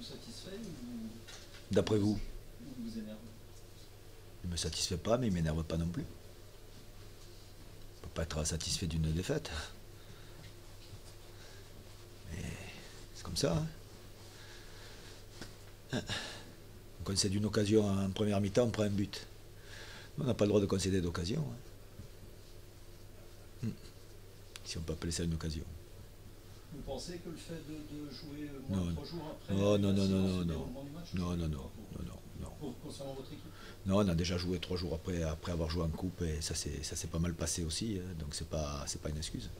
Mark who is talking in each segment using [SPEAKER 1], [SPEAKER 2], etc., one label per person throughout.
[SPEAKER 1] satisfait ou
[SPEAKER 2] D'après vous?
[SPEAKER 1] vous énerve?
[SPEAKER 2] Il ne me satisfait pas, mais il ne m'énerve pas non plus. On ne peut pas être satisfait d'une défaite. Mais c'est comme ça. Hein. On concède une occasion en première mi-temps, on prend un but. On n'a pas le droit de concéder d'occasion. Hein. Si on peut appeler ça une occasion.
[SPEAKER 1] Vous pensez que le fait de jouer
[SPEAKER 2] Non,
[SPEAKER 1] 3 jours après
[SPEAKER 2] non, non,
[SPEAKER 1] la
[SPEAKER 2] non, non,
[SPEAKER 1] séance
[SPEAKER 2] non,
[SPEAKER 1] du
[SPEAKER 2] non,
[SPEAKER 1] déroulement du match,
[SPEAKER 2] non, non, non,
[SPEAKER 1] pour-
[SPEAKER 2] non, non, non.
[SPEAKER 1] concernant votre équipe?
[SPEAKER 2] Non, on a déjà joué 3 jours après avoir joué en coupe et ça s'est pas mal passé aussi, hein, donc c'est pas une excuse.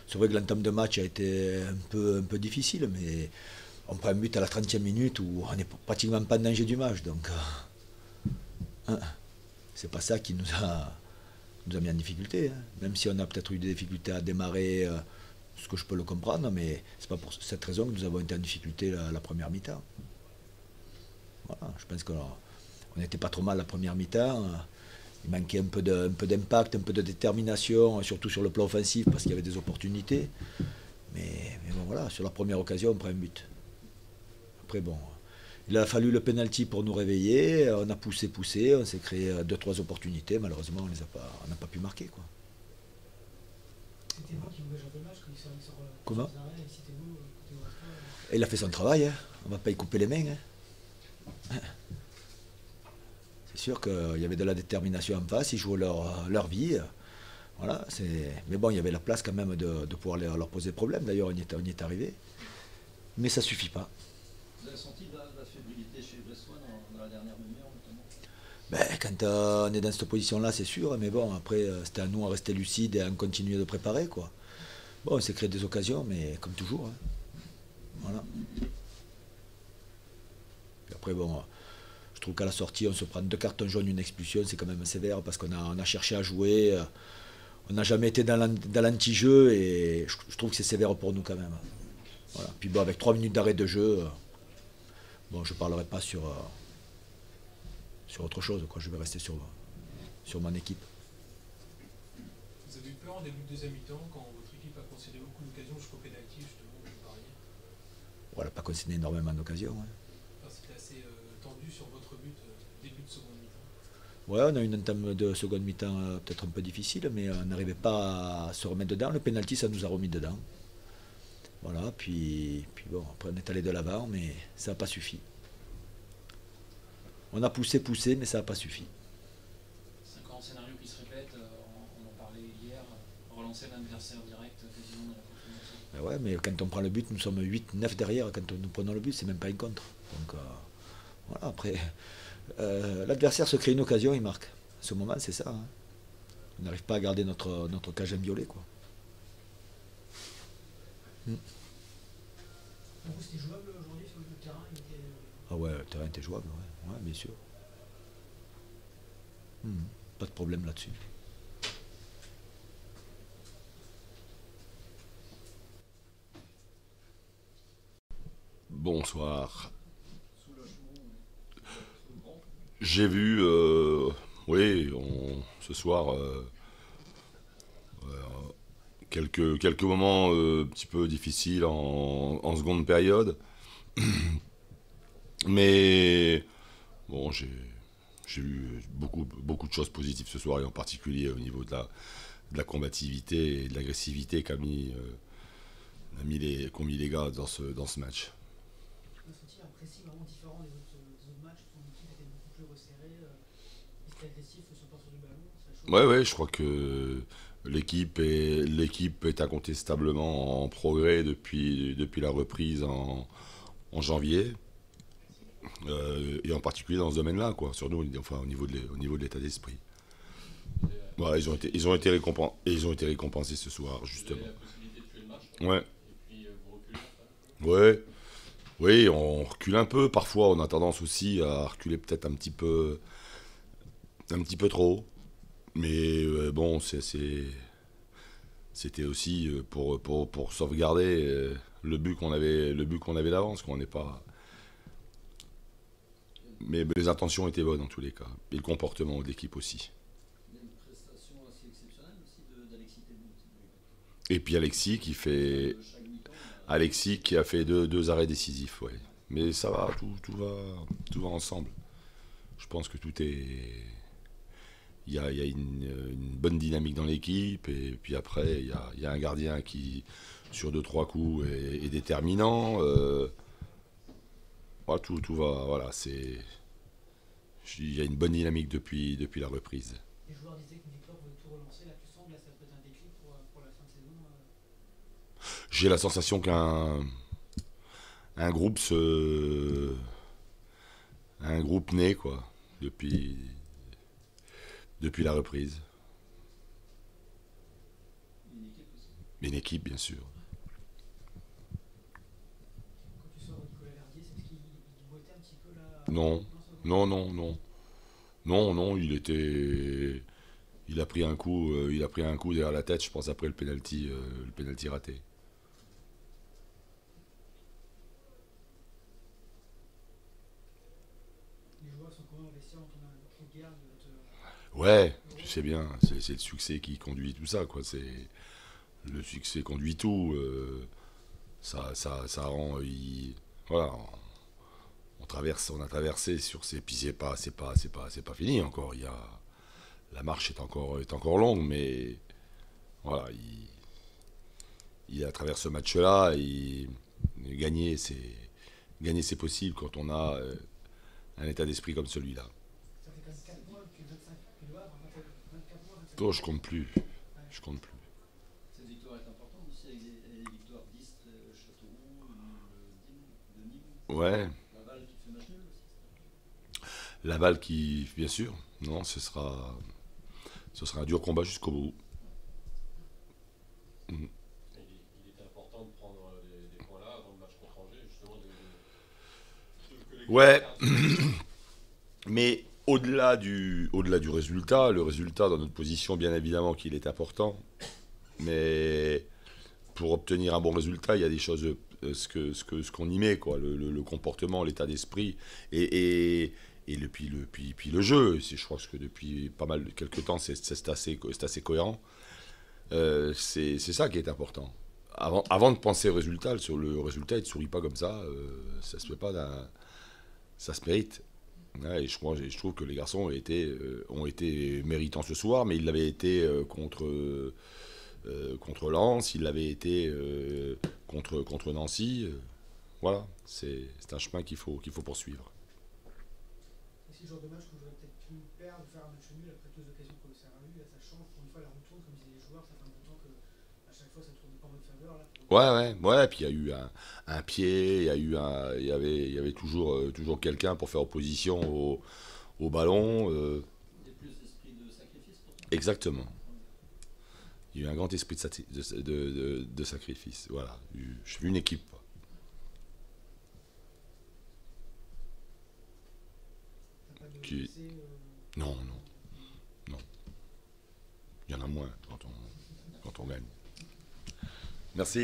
[SPEAKER 2] C'est vrai que l'entame de match a été un peu difficile, mais on prend un but à la 30e minute où on n'est pratiquement pas en danger du match, donc hein, c'est pas ça qui nous a mis en difficulté, hein. Même si on a peut-être eu des difficultés à démarrer, ce que je peux le comprendre, mais c'est pas pour cette raison que nous avons été en difficulté la première mi-temps. Voilà, je pense qu'on n'était pas trop mal la première mi-temps. Il manquait un peu d'impact, un peu de détermination, surtout sur le plan offensif, parce qu'il y avait des opportunités. Mais bon, voilà, sur la première occasion, on prend un but. Après, bon, il a fallu le penalty pour nous réveiller. On a poussé, on s'est créé 2-3 opportunités. Malheureusement, on n'a pas pu marquer, quoi.
[SPEAKER 3] C'était vous qui vous un peu le match quand il sort
[SPEAKER 2] Comment?
[SPEAKER 3] les arrêts, et c'était vous, côté Wrestler.
[SPEAKER 2] Et il a fait son travail, hein. On ne va pas y couper les mains, hein. C'est sûr qu'il y avait de la détermination en face, ils jouaient leur vie. Voilà, mais bon, il y avait la place quand même de pouvoir leur poser problème. D'ailleurs, on y est arrivé. Mais ça ne suffit pas.
[SPEAKER 1] Vous avez senti de la fébrilité chez Bressois dans la dernière demi-heure notamment?
[SPEAKER 2] Ben, quand on est dans cette position-là, c'est sûr. Mais bon, après, c'était à nous à rester lucides et à continuer de préparer, quoi. Bon, on s'est créé des occasions, mais comme toujours, hein. Voilà. Et après, bon, je trouve qu'à la sortie, on se prend 2 cartons jaunes, une expulsion, c'est quand même sévère parce on a cherché à jouer. On n'a jamais été dans l'anti-jeu et je trouve que c'est sévère pour nous quand même. Voilà. Puis bon, avec 3 minutes d'arrêt de jeu, bon, je ne parlerai pas sur autre chose, quoi. Je vais rester sur mon équipe.
[SPEAKER 4] Vous avez eu peur en début de deuxième mi-temps quand votre équipe a concédé beaucoup d'occasions jusqu'au pénalty, justement, vous parliez?
[SPEAKER 2] On n'a pas concédé énormément d'occasions. Hein.
[SPEAKER 4] Enfin, c'était assez tendu sur votre but, début de seconde mi-temps.
[SPEAKER 2] Ouais, on a eu une entame de seconde mi-temps peut-être un peu difficile, mais on n'arrivait pas à se remettre dedans. Le penalty, ça nous a remis dedans. Voilà, puis bon, après on est allé de l'avant, mais ça n'a pas suffi. On a poussé, mais ça n'a pas suffi.
[SPEAKER 5] C'est un grand scénario qui se répète, on en parlait hier, relancer l'adversaire direct quasiment dans la confrontation.
[SPEAKER 2] Ben ouais, mais quand on prend le but, nous sommes 8-9 derrière. Quand nous prenons le but, c'est même pas une contre. Donc voilà, après, l'adversaire se crée une occasion, il marque. À ce moment, c'est ça. Hein. On n'arrive pas à garder notre cage inviolée, quoi.
[SPEAKER 3] Pour vous, c'était jouable aujourd'hui sur le terrain?
[SPEAKER 2] Ah ouais, le terrain était jouable, ouais, bien sûr. Pas de problème là-dessus.
[SPEAKER 6] Bonsoir.
[SPEAKER 1] Soulagement,
[SPEAKER 6] J'ai vu, oui, ce soir, quelques moments un petit peu difficiles en seconde période. Mais bon, j'ai eu beaucoup de choses positives ce soir, et en particulier au niveau de la combativité et de l'agressivité qu'ont mis les gars dans ce match.
[SPEAKER 3] Vous avez senti un pressing vraiment différent des autres matchs? Son équipe était beaucoup plus resserrée, ils étaient agressifs sur le porteur du ballon.
[SPEAKER 6] Ouais, je crois que l'équipe est incontestablement en progrès depuis la reprise en janvier. Et en particulier dans ce domaine-là, quoi, sur nous, enfin au niveau de l'état d'esprit. Ouais, ils ont été récompensés ce soir, justement.
[SPEAKER 5] Vous avez la possibilité de tuer le match,
[SPEAKER 6] Ouais.
[SPEAKER 5] et puis vous reculez après.
[SPEAKER 6] Ouais. Oui, on recule un peu. Parfois, on a tendance aussi à reculer peut-être un petit peu trop. Mais bon, c'était aussi pour sauvegarder le but qu'on avait d'avance, qu'on n'est pas. Mais les intentions étaient bonnes en tous les cas, et le comportement de l'équipe aussi.
[SPEAKER 1] il y a une prestation assez exceptionnelle aussi d'Alexis Thébault.
[SPEAKER 6] Et puis Alexis qui
[SPEAKER 1] Chaque mi-temps,
[SPEAKER 6] a fait deux arrêts décisifs, ouais. Mais ça va, tout va ensemble. Je pense que tout est... Il y a une bonne dynamique dans l'équipe, et puis après, il y a un gardien qui, sur 2-3 coups, est déterminant. Voilà, tout va... Voilà, c'est... Il y a une bonne dynamique depuis la reprise.
[SPEAKER 3] Les joueurs disaient qu'une victoire pouvait tout relancer. Là, tu sens que là, ça peut être un déclic pour la fin de saison.
[SPEAKER 6] J'ai la sensation qu'un groupe un groupe naît, quoi, depuis la reprise.
[SPEAKER 1] Une équipe aussi.
[SPEAKER 6] Une équipe, bien sûr.
[SPEAKER 3] Quand tu sors de Nicolas Verdier, c'est parce qu'il boitait un petit peu là.
[SPEAKER 6] Non,
[SPEAKER 3] ça va.
[SPEAKER 6] non, il a pris un coup derrière la tête, je pense, après le penalty raté.
[SPEAKER 3] Les joueurs sont quand même investis dans ton guerre de votre.
[SPEAKER 6] Ouais, tu sais bien, c'est le succès qui conduit tout ça, quoi. C'est le succès conduit tout. Ça rend, voilà, on a traversé sur ces, puis c'est pas fini encore. La marche est encore longue, mais voilà, il a traversé ce match-là, gagner c'est possible quand on a un état d'esprit comme celui-là.
[SPEAKER 3] Ça fait quand même 4 mois depuis le 25 depuis le Havre. 24 mois, 25
[SPEAKER 6] Oh, je compte plus.
[SPEAKER 1] Cette victoire est importante aussi, avec les victoires d'Ist, Châteauroux, de Nîmes.
[SPEAKER 6] Ouais.
[SPEAKER 1] Laval qui fait match nul aussi.
[SPEAKER 6] Laval qui, bien sûr, non, ce sera un dur combat jusqu'au bout.
[SPEAKER 7] Il était important de prendre des points là avant le match contre Angers, justement.
[SPEAKER 6] Ouais, mais au-delà du résultat, le résultat dans notre position, bien évidemment qu'il est important, mais pour obtenir un bon résultat, il y a des choses, ce qu'on y met, quoi, le comportement, l'état d'esprit, puis le jeu. Je crois que depuis quelques temps, c'est assez cohérent. C'est ça qui est important. Avant de penser au résultat, le résultat, il ne sourit pas comme ça. Ça se fait pas ça se mérite. Ouais, et je trouve que les garçons ont été méritants ce soir, mais ils l'avaient été contre Lens, ils l'avaient été contre Nancy. Voilà, c'est un chemin qu'il faut poursuivre.
[SPEAKER 3] Et si le genre de match que vous aurez peut-être pu perdre, faire un match nul après 2 occasions que l'OCR a eues, là ça change, pour une fois la roue tourne, comme disaient les joueurs, ça fait un bon temps que à chaque fois ça ne tourne pas en votre faveur.
[SPEAKER 6] Ouais, puis il y a eu un pied, il y avait toujours quelqu'un pour faire opposition au ballon.
[SPEAKER 1] Il y a plus d'esprit de sacrifice pour toi.
[SPEAKER 6] Exactement. Il y a eu un grand esprit de sacrifice. Voilà, j'ai vu une équipe.
[SPEAKER 3] T'as pas de
[SPEAKER 6] Qui-
[SPEAKER 3] blessés,
[SPEAKER 6] Non. Il y en a moins quand on gagne. Merci.